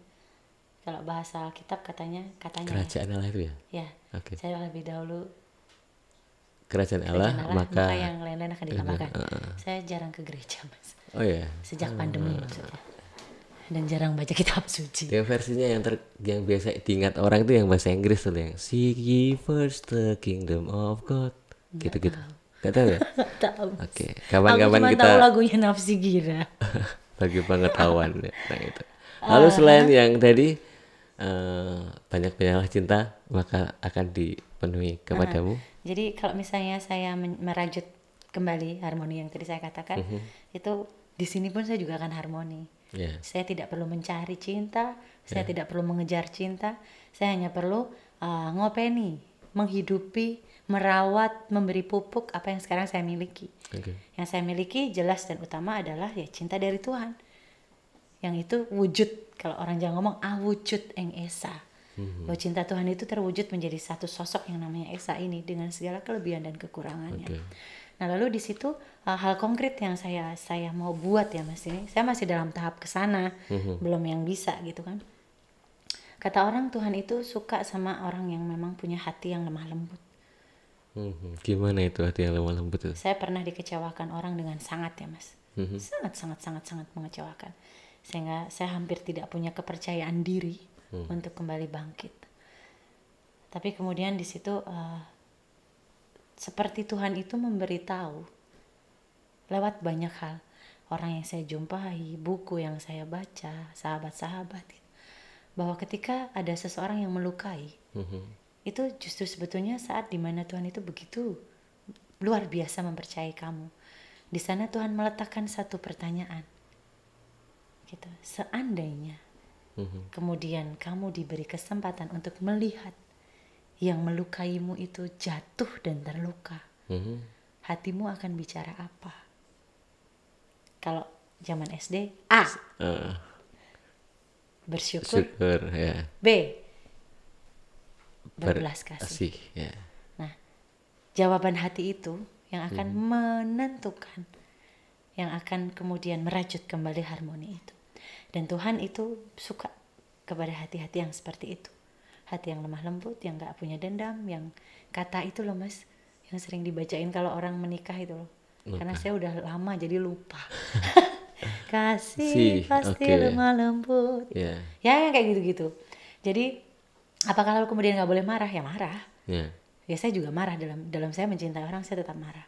Kalau bahasa Alkitab katanya kerajaan Allah itu ya? Ya, okay. Saya lebih dahulu kerajaan Allah, maka yang lain-lain akan ditambahkan. Saya jarang ke gereja, Mas. Oh ya. Sejak pandemi maksudnya. Dan jarang baca kitab suci. Yang versinya yang biasa diingat orang itu yang bahasa Inggris tuh, yang seek ye first the kingdom of God. Gitu-gitu. Gak tahu ya? Gak tahu. Oke, kapan-kapan kita tahu lagunya Nafsi Gira. Bagi pengetahuan ya, nah itu. Lalu selain yang tadi banyak-banyaklah cinta maka akan dipenuhi kepadamu. Jadi kalau misalnya saya merajut kembali harmoni yang tadi saya katakan, itu di sini pun saya juga akan harmoni. Saya tidak perlu mencari cinta, saya tidak perlu mengejar cinta, saya hanya perlu ngopeni, menghidupi, merawat, memberi pupuk apa yang sekarang saya miliki. Yang saya miliki jelas dan utama adalah ya cinta dari Tuhan. Yang itu wujud, kalau orang Jawa ngomong awujud eng esa. Bahwa cinta Tuhan itu terwujud menjadi satu sosok yang namanya Esa ini dengan segala kelebihan dan kekurangannya. Nah lalu di situ hal konkret yang saya mau buat ya Mas, ini saya masih dalam tahap kesana, belum yang bisa gitu kan. Kata orang Tuhan itu suka sama orang yang memang punya hati yang lemah lembut. Gimana itu hati yang lemah lembut itu? Saya pernah dikecewakan orang dengan sangat ya Mas, sangat mengecewakan, sehingga saya hampir tidak punya kepercayaan diri untuk kembali bangkit. Tapi kemudian di situ seperti Tuhan itu memberitahu lewat banyak hal, orang yang saya jumpai, buku yang saya baca, sahabat-sahabat, bahwa ketika ada seseorang yang melukai, itu justru sebetulnya saat dimana Tuhan itu begitu luar biasa mempercayai kamu. Di sana Tuhan meletakkan satu pertanyaan, gitu. Seandainya kemudian kamu diberi kesempatan untuk melihat yang melukaimu itu jatuh dan terluka, hatimu akan bicara apa? Kalau zaman SD, A, bersyukur, ya. B, berbelas kasih. Ya. Nah, jawaban hati itu yang akan menentukan, yang akan kemudian merajut kembali harmoni itu. Dan Tuhan itu suka kepada hati-hati yang seperti itu. Hati yang lemah lembut, yang gak punya dendam, yang kata itu loh Mas, yang sering dibacain kalau orang menikah itu loh. Karena saya udah lama jadi lupa. Kasih pasti lemah lembut. Ya kayak gitu-gitu. Jadi apakah lalu kemudian gak boleh marah? Ya marah. Ya saya juga marah, dalam saya mencintai orang saya tetap marah.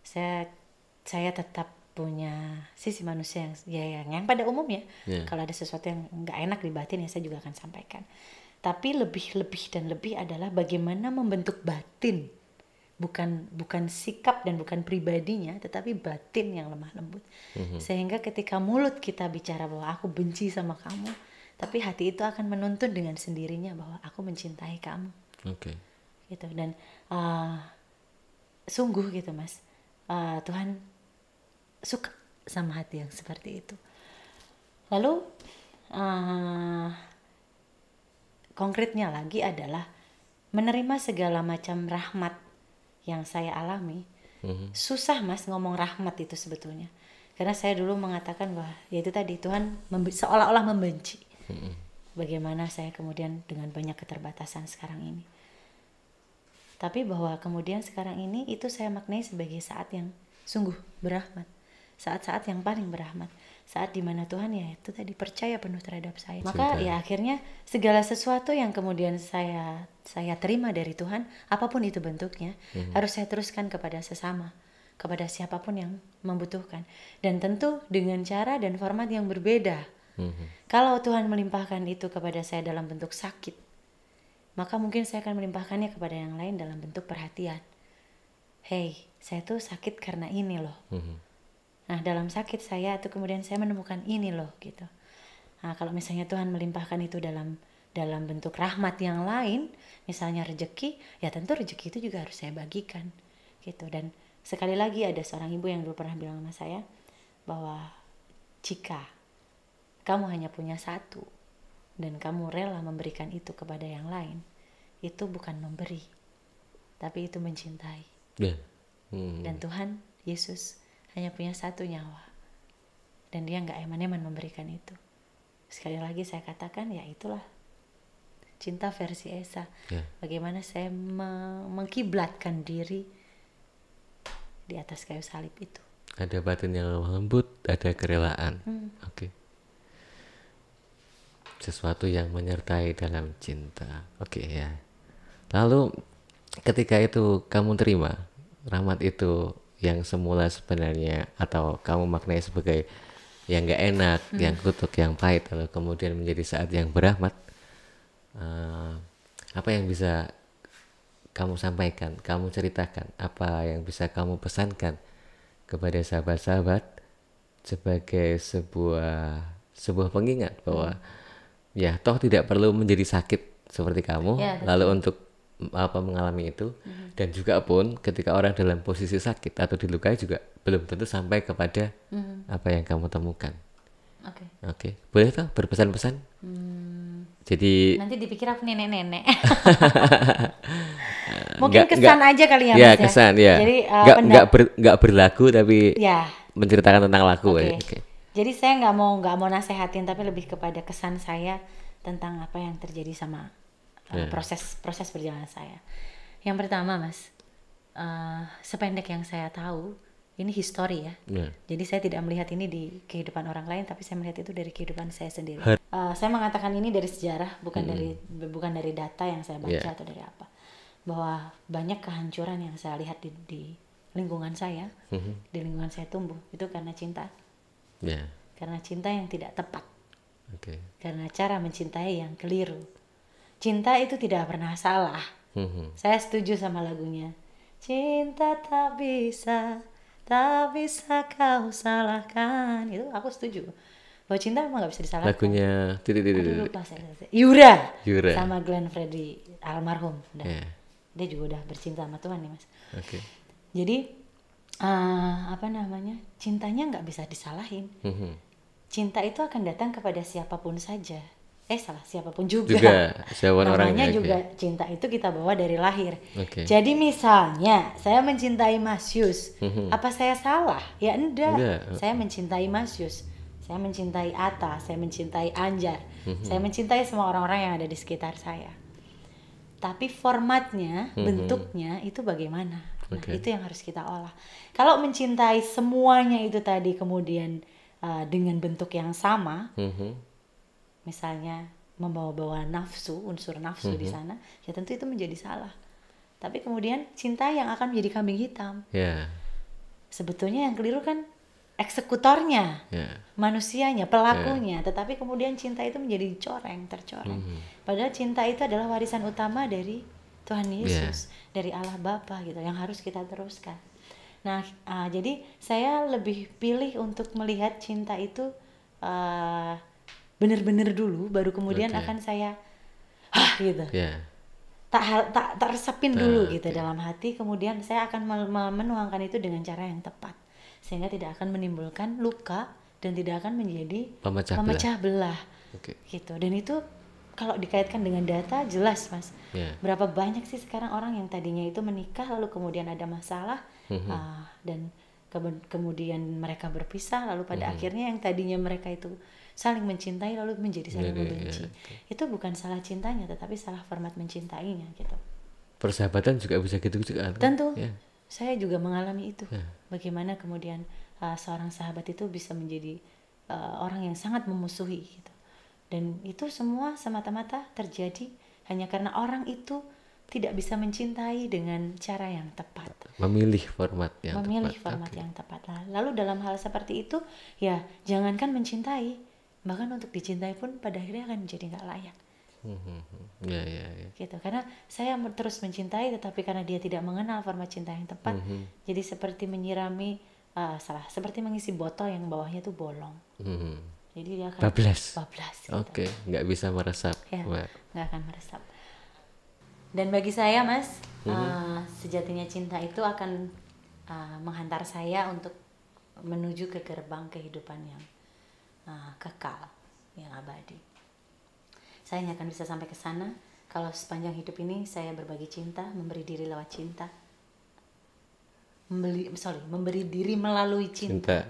Saya tetap punya sisi manusia yang pada umumnya. Kalau ada sesuatu yang gak enak di batin ya saya juga akan sampaikan. Tapi lebih adalah bagaimana membentuk batin bukan sikap dan bukan pribadinya, tetapi batin yang lemah lembut. Sehingga ketika mulut kita bicara bahwa aku benci sama kamu, tapi hati itu akan menuntun dengan sendirinya bahwa aku mencintai kamu. Oke. Gitu. Dan sungguh gitu Mas, Tuhan suka sama hati yang seperti itu. Lalu konkretnya lagi adalah menerima segala macam rahmat yang saya alami. Susah Mas ngomong rahmat itu sebetulnya, karena saya dulu mengatakan bahwa ya itu tadi, Tuhan seolah-olah membenci. Bagaimana saya kemudian dengan banyak keterbatasan sekarang ini, tapi bahwa kemudian sekarang ini itu saya maknai sebagai saat yang sungguh berahmat, saat-saat yang paling berahmat, saat dimana Tuhan ya itu tadi percaya penuh terhadap saya. Maka ya akhirnya segala sesuatu yang kemudian saya terima dari Tuhan, apapun itu bentuknya, harus saya teruskan kepada sesama, kepada siapapun yang membutuhkan, dan tentu dengan cara dan format yang berbeda. Kalau Tuhan melimpahkan itu kepada saya dalam bentuk sakit, maka mungkin saya akan melimpahkannya kepada yang lain dalam bentuk perhatian. Hey, saya tuh sakit karena ini loh. Nah, dalam sakit saya tuh kemudian saya menemukan ini loh gitu. Nah, kalau misalnya Tuhan melimpahkan itu dalam bentuk rahmat yang lain, misalnya rezeki, ya tentu rezeki itu juga harus saya bagikan gitu. Dan sekali lagi ada seorang ibu yang dulu pernah bilang sama saya bahwa jika kamu hanya punya satu dan kamu rela memberikan itu kepada yang lain, itu bukan memberi, tapi itu mencintai. Dan Tuhan Yesus hanya punya satu nyawa, dan dia nggak eman-eman memberikan itu. Sekali lagi saya katakan, ya itulah cinta versi Esa. Bagaimana saya mengkiblatkan diri di atas kayu salib itu. Ada batin yang lembut, ada kerelaan. Oke. Sesuatu yang menyertai dalam cinta. Oke ya. Lalu ketika itu kamu terima rahmat itu yang semula sebenarnya atau kamu maknai sebagai yang gak enak, yang kutuk, yang pahit, lalu kemudian menjadi saat yang berahmat, apa yang bisa kamu sampaikan, kamu ceritakan, apa yang bisa kamu pesankan kepada sahabat-sahabat sebagai sebuah pengingat bahwa ya toh tidak perlu menjadi sakit seperti kamu, lalu untuk mengalami itu, dan juga pun ketika orang dalam posisi sakit atau dilukai juga belum tentu sampai kepada apa yang kamu temukan. Oke. Boleh tuh berpesan-pesan? Jadi nanti dipikir aku nenek-nenek. Mungkin kesan aja kali ya Mas ya. Kesan ya. Jadi nggak berlagu tapi menceritakan tentang lagu. Jadi saya nggak mau nasehatin, tapi lebih kepada kesan saya tentang apa yang terjadi sama proses perjalanan saya. Yang pertama Mas, sependek yang saya tahu, ini history ya. Jadi saya tidak melihat ini di kehidupan orang lain, tapi saya melihat itu dari kehidupan saya sendiri. Saya mengatakan ini dari sejarah, bukan dari data yang saya baca atau dari apa. Bahwa banyak kehancuran yang saya lihat di lingkungan saya, di lingkungan saya tumbuh, itu karena cinta. Karena cinta yang tidak tepat. Karena cara mencintai yang keliru. Cinta itu tidak pernah salah. Saya setuju sama lagunya. Cinta tak bisa kau salahkan. Itu aku setuju. Bahwa cinta memang gak bisa disalahkan. Lagunya lupa saya. Yura. Sama Glenn Fredly almarhum. Dia juga udah bercinta sama Tuhan nih Mas. Jadi cintanya gak bisa disalahin. Cinta itu akan datang kepada siapapun saja. Siapapun juga namanya juga cinta itu kita bawa dari lahir. Jadi misalnya saya mencintai Mas Yus, apa saya salah? Ya enggak. Saya mencintai Mas Yus, saya mencintai Atta, saya mencintai Anjar, saya mencintai semua orang-orang yang ada di sekitar saya. Tapi formatnya, bentuknya itu bagaimana? Nah, itu yang harus kita olah. Kalau mencintai semuanya itu tadi kemudian dengan bentuk yang sama, misalnya membawa-bawa nafsu, unsur nafsu di sana, ya tentu itu menjadi salah. Tapi kemudian cinta yang akan menjadi kambing hitam. Sebetulnya yang keliru kan eksekutornya, manusianya, pelakunya. Tetapi kemudian cinta itu menjadi tercoreng. Padahal cinta itu adalah warisan utama dari Tuhan Yesus, dari Allah Bapa gitu, yang harus kita teruskan. Nah, jadi saya lebih pilih untuk melihat cinta itu benar-benar dulu, baru kemudian Oke. akan saya gitu. Ya. Tak resepin dulu gitu Oke. dalam hati, kemudian saya akan menuangkan itu dengan cara yang tepat, sehingga tidak akan menimbulkan luka dan tidak akan menjadi Pemecah belah Oke. gitu. Dan itu kalau dikaitkan dengan data jelas Mas, Ya. berapa banyak sih sekarang orang yang tadinya itu menikah lalu kemudian ada masalah, dan kemudian mereka berpisah, lalu pada akhirnya yang tadinya mereka itu saling mencintai lalu menjadi saling membenci. Itu bukan salah cintanya, tetapi salah format mencintainya gitu. Persahabatan juga bisa gitu juga kan? Tentu, Ya. saya juga mengalami itu. Bagaimana kemudian seorang sahabat itu bisa menjadi orang yang sangat memusuhi gitu. Dan itu semua semata-mata terjadi hanya karena orang itu tidak bisa mencintai dengan cara yang tepat. Memilih format yang tepat. Yang tepat. Lalu dalam hal seperti itu, ya jangankan mencintai, bahkan untuk dicintai pun pada akhirnya akan menjadi nggak layak. Ya. Gitu. Karena saya terus mencintai, tetapi karena dia tidak mengenal format cinta yang tepat, jadi seperti menyirami seperti mengisi botol yang bawahnya tuh bolong. Jadi dia akan bablas gitu. Oke, nggak bisa meresap. Ya, nggak akan meresap. Dan bagi saya Mas, sejatinya cinta itu akan menghantar saya untuk menuju ke gerbang kehidupan yang kekal, yang abadi. Saya hanya akan bisa sampai ke sana kalau sepanjang hidup ini saya berbagi cinta, memberi diri lewat cinta, memberi diri melalui cinta.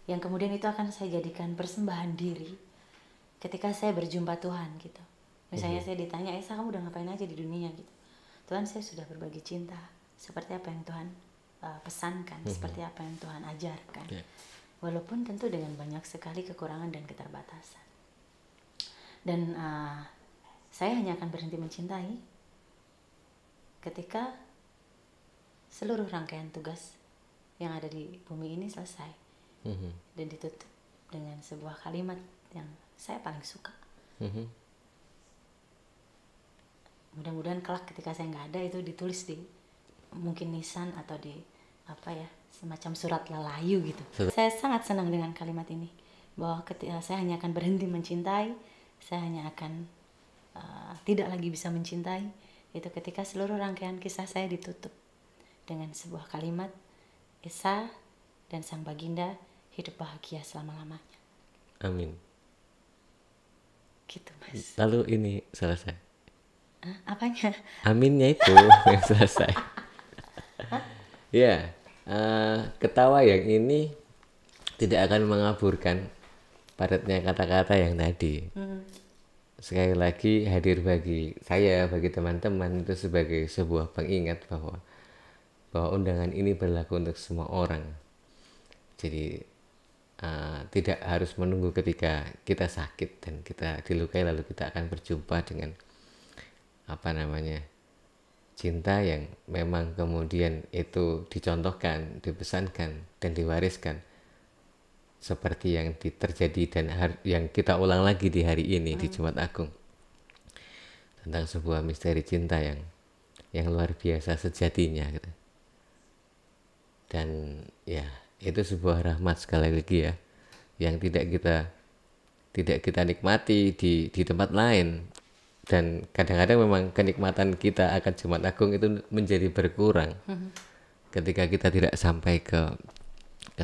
Yang kemudian itu akan saya jadikan persembahan diri ketika saya berjumpa Tuhan gitu. Misalnya saya ditanya, Esa kamu udah ngapain aja di dunia gitu. Tuhan, saya sudah berbagi cinta seperti apa yang Tuhan pesankan, seperti apa yang Tuhan ajarkan. Walaupun tentu dengan banyak sekali kekurangan dan keterbatasan. Dan saya hanya akan berhenti mencintai ketika seluruh rangkaian tugas yang ada di bumi ini selesai. Dan ditutup dengan sebuah kalimat yang saya paling suka. Mudah-mudahan kelak ketika saya nggak ada itu ditulis di mungkin nisan atau di semacam surat lelayu gitu. Saya sangat senang dengan kalimat ini, bahwa ketika saya hanya akan berhenti mencintai, saya hanya akan tidak lagi bisa mencintai, itu ketika seluruh rangkaian kisah saya ditutup dengan sebuah kalimat, Esa dan sang baginda hidup bahagia selama-lamanya. Amin. Gitu Mas. Lalu ini selesai. Apanya? Aminnya itu yang selesai. Ya, ketawa yang ini tidak akan mengaburkan padatnya kata-kata yang tadi. Sekali lagi hadir bagi saya, bagi teman-teman itu sebagai sebuah pengingat bahwa undangan ini berlaku untuk semua orang. Jadi tidak harus menunggu ketika kita sakit dan kita dilukai lalu kita akan berjumpa dengan cinta yang memang kemudian itu dicontohkan, dipesankan dan diwariskan seperti yang terjadi dan yang kita ulang lagi di hari ini di Jumat Agung, tentang sebuah misteri cinta yang luar biasa sejatinya gitu. Dan ya itu sebuah rahmat sekali lagi ya, yang tidak kita nikmati di tempat lain. Dan kadang-kadang memang kenikmatan kita akan Jumat Agung itu menjadi berkurang ketika kita tidak sampai ke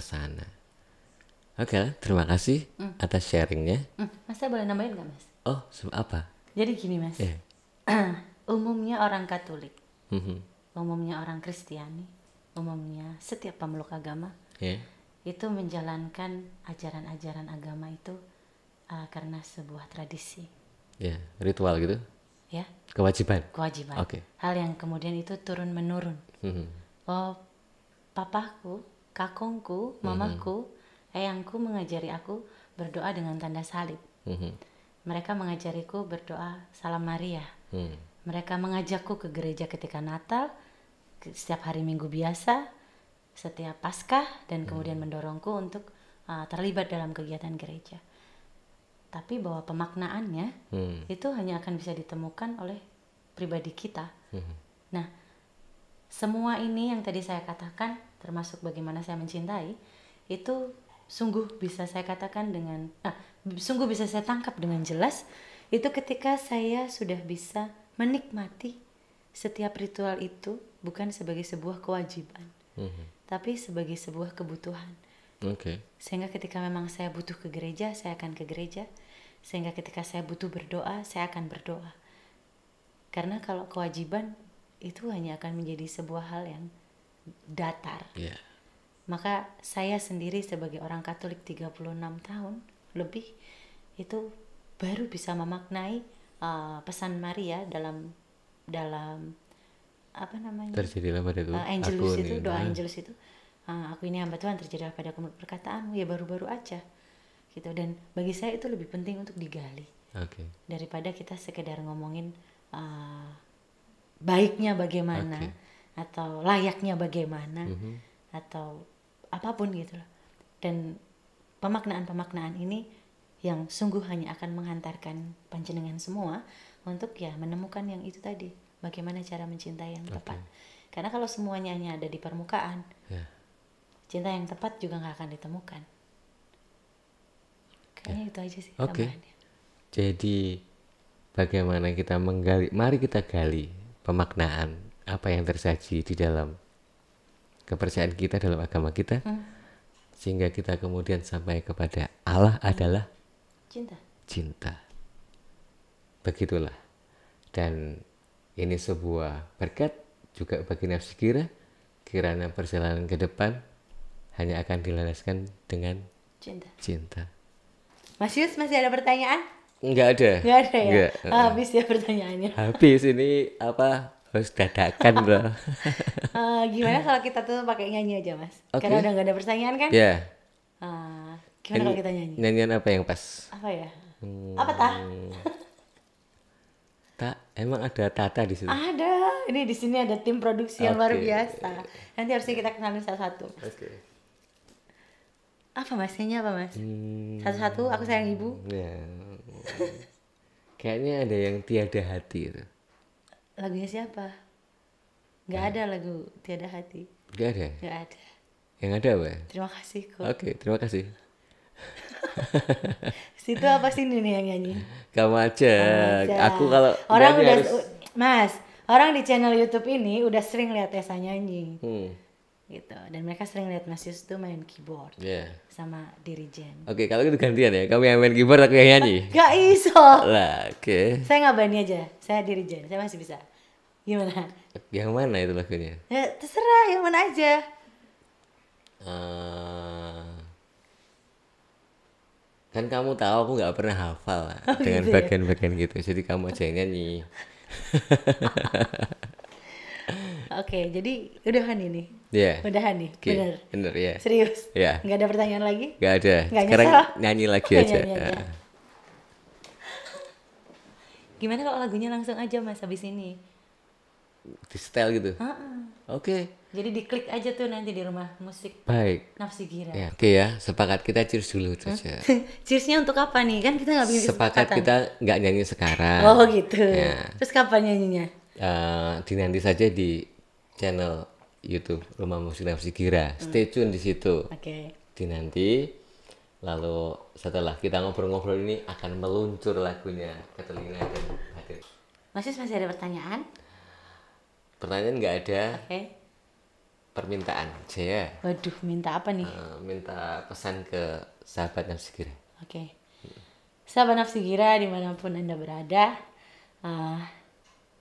sana. Oke, terima kasih atas sharingnya. Mas, saya boleh nambahin nggak Mas? Oh, apa? Jadi gini Mas, umumnya orang Katolik, umumnya orang Kristiani, umumnya setiap pemeluk agama itu menjalankan ajaran-ajaran agama itu karena sebuah tradisi. Ya, ritual gitu. Ya. Kewajiban. Okay. Hal yang kemudian itu turun menurun. Oh, papaku, kakungku, mamaku, eyangku mengajari aku berdoa dengan tanda salib. Mereka mengajariku berdoa Salam Maria. Mereka mengajakku ke gereja ketika Natal, setiap hari Minggu biasa, setiap Paskah, dan kemudian mendorongku untuk terlibat dalam kegiatan gereja. Tapi bahwa pemaknaannya itu hanya akan bisa ditemukan oleh pribadi kita Nah, semua ini yang tadi saya katakan, termasuk bagaimana saya mencintai, itu sungguh bisa saya katakan sungguh bisa saya tangkap dengan jelas, itu ketika saya sudah bisa menikmati setiap ritual itu bukan sebagai sebuah kewajiban, tapi sebagai sebuah kebutuhan. Sehingga ketika memang saya butuh ke gereja, saya akan ke gereja. Sehingga ketika saya butuh berdoa, saya akan berdoa. Karena kalau kewajiban itu hanya akan menjadi sebuah hal yang datar. Maka saya sendiri sebagai orang Katolik 36 tahun lebih itu baru bisa memaknai pesan Maria dalam apa namanya? Terjadilah padaku Angelus itu, doa Angelus itu. Aku ini hamba Tuhan, terjadilah padaku perkataanmu, ya baru-baru aja. Gitu. Dan bagi saya itu lebih penting untuk digali. Daripada kita sekedar ngomongin baiknya bagaimana atau layaknya bagaimana atau apapun gitu loh. Dan pemaknaan-pemaknaan ini yang sungguh hanya akan menghantarkan panjenengan semua untuk ya menemukan yang itu tadi, bagaimana cara mencintai yang tepat. Karena kalau semuanya hanya ada di permukaan, cinta yang tepat juga nggak akan ditemukan. Kayaknya itu aja sih tambahannya. Jadi bagaimana kita menggali, mari kita gali pemaknaan apa yang tersaji di dalam kepercayaan kita, dalam agama kita, sehingga kita kemudian sampai kepada Allah adalah cinta. Begitulah. Dan ini sebuah berkat juga bagi nafsi kira, kiranya perjalanan ke depan hanya akan dilandaskan dengan cinta. Mas Yus, masih ada pertanyaan? Enggak ada ya? Enggak. Habis ya pertanyaannya. Habis ini harus dadakan bro. Gimana kalau kita tuh pakai nyanyi aja Mas? Karena udah nggak ada pertanyaan kan? Gimana kalau kita nyanyi? Nyanyian apa yang pas? Apa ya? Apa tah? Emang ada Tata di situ? Ada. Ini di sini ada tim produksi yang luar biasa. Nanti harusnya kita kenalin satu-satu. Apa Mas? Nyanyi apa Mas? Satu-satu, aku sayang ibu. Kayaknya ada yang Tiada Hati itu. Lagunya siapa? Nggak ada lagu Tiada Hati. Nggak ada? Nggak ada. Yang ada apa? Terima kasih kok. Terima kasih. Situ apa sih ini nih yang nyanyi? Kamu aja. Aku kalau orang udah Mas, orang di channel YouTube ini udah sering lihat Esa nyanyi. Gitu. Dan mereka sering lihat Mas Yus tuh main keyboard. Sama dirijen. Kalau itu gantian ya. Kamu yang main keyboard, aku yang nyanyi. Gak iso. Lah, Saya nggak berani aja. Saya dirijen. Saya masih bisa. Gimana? Yang mana itu lagunya? Ya terserah, yang mana aja. Kan kamu tahu aku nggak pernah hafal dengan gitu bagian-bagian gitu. Jadi kamu aja yang nyanyi. Jadi udahan ini. Udahan nih, bener ya. Serius? Nggak ada pertanyaan lagi? Nggak ada. Sekarang nyanyi lagi aja. Gimana kalau lagunya langsung aja Mas habis ini? Di setel gitu? Jadi diklik aja tuh nanti di rumah musik. Baik. Nafsi Gira. Ya, sepakat kita cheers dulu saja. Cheersnya untuk apa nih? Kan kita nggak bikin sepakat kita nggak nyanyi sekarang. Oh gitu. Terus kapan nyanyinya? Dinanti saja di channel YouTube Rumah Musik Nafsi Gira. Stay tune di situ. Dinanti. Lalu setelah kita ngobrol-ngobrol ini akan meluncur lagunya ke telinga dan hati. Mas Yus masih ada pertanyaan? Pertanyaan nggak ada. Permintaan saya. Waduh, minta apa nih? Minta pesan ke sahabat Nafsi Gira. Sahabat Nafsi Gira dimanapun Anda berada,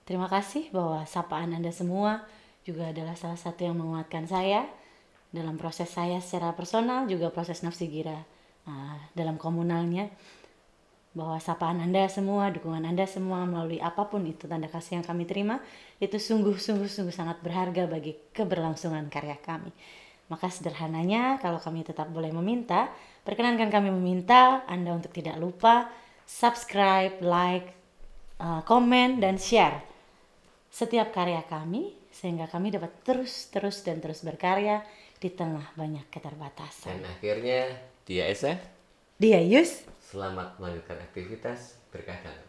terima kasih bahwa sapaan Anda semua juga adalah salah satu yang menguatkan saya dalam proses saya secara personal, juga proses Nafsi Gira dalam komunalnya. Bahwa sapaan Anda semua, dukungan Anda semua melalui apapun itu tanda kasih yang kami terima, itu sungguh sangat berharga bagi keberlangsungan karya kami. Maka sederhananya kalau kami tetap boleh meminta, perkenankan kami meminta Anda untuk tidak lupa subscribe, like, komen, dan share setiap karya kami sehingga kami dapat terus berkarya di tengah banyak keterbatasan. Dan akhirnya dia Esa, dia Yus. Selamat melanjutkan aktivitas berkah dalam.